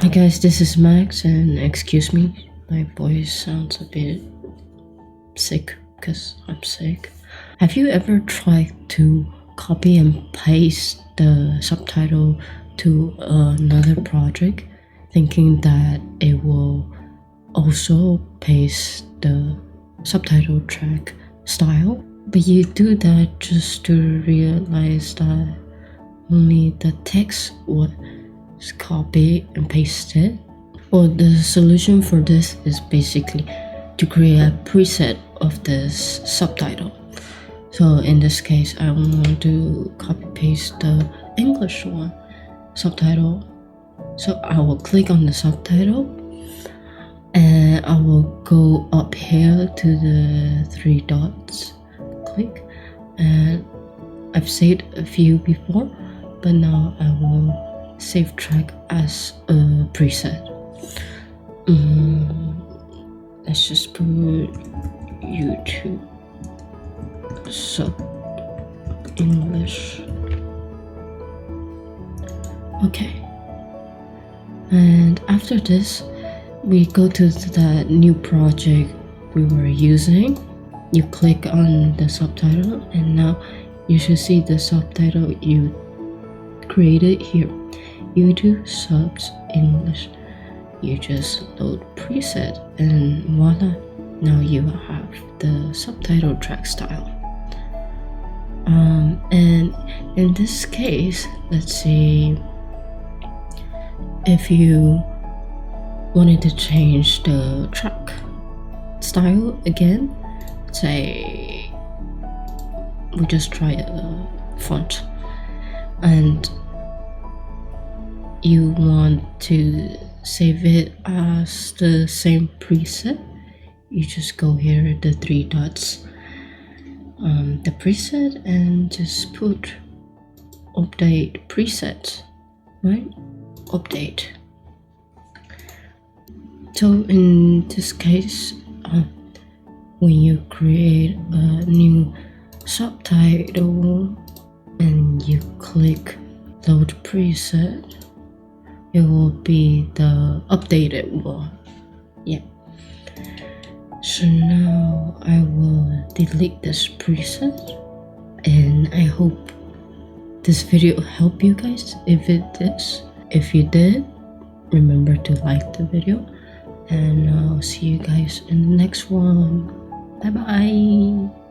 Hi guys, this is Max, and excuse me, my voice sounds a bit sick because I'm sick. Have you ever tried to copy and paste the subtitle to another project, thinking that it will also paste the subtitle track style? But you do that just to realize that only the text was copied and pasted. Well, the solution for this is basically to create a preset of this subtitle. So in this case, I want to copy paste the English one subtitle. So I will click on the subtitle and I will go up here to the three dots, click, and I've saved a few before, but now I will save track as a preset. Let's just put YouTube sub English. Okay, and after this we go to the new project we were using. You click on the subtitle and now you should see the subtitle you created here, YouTube subs English. You just load preset and voila, now you have the subtitle track style. And in this case, let's see, if you wanted to change the track style again, say we just try a font and you want to save it as the same preset, you just go here at the three dots, the preset, and just put update preset, right? Update. So in this case, when you create a new subtitle and you click load preset, it will be the updated one. Yeah. So now I will delete this preset, and I hope this video helped you guys. If it did, if you did, remember to like the video, and I'll see you guys in the next one. Bye bye.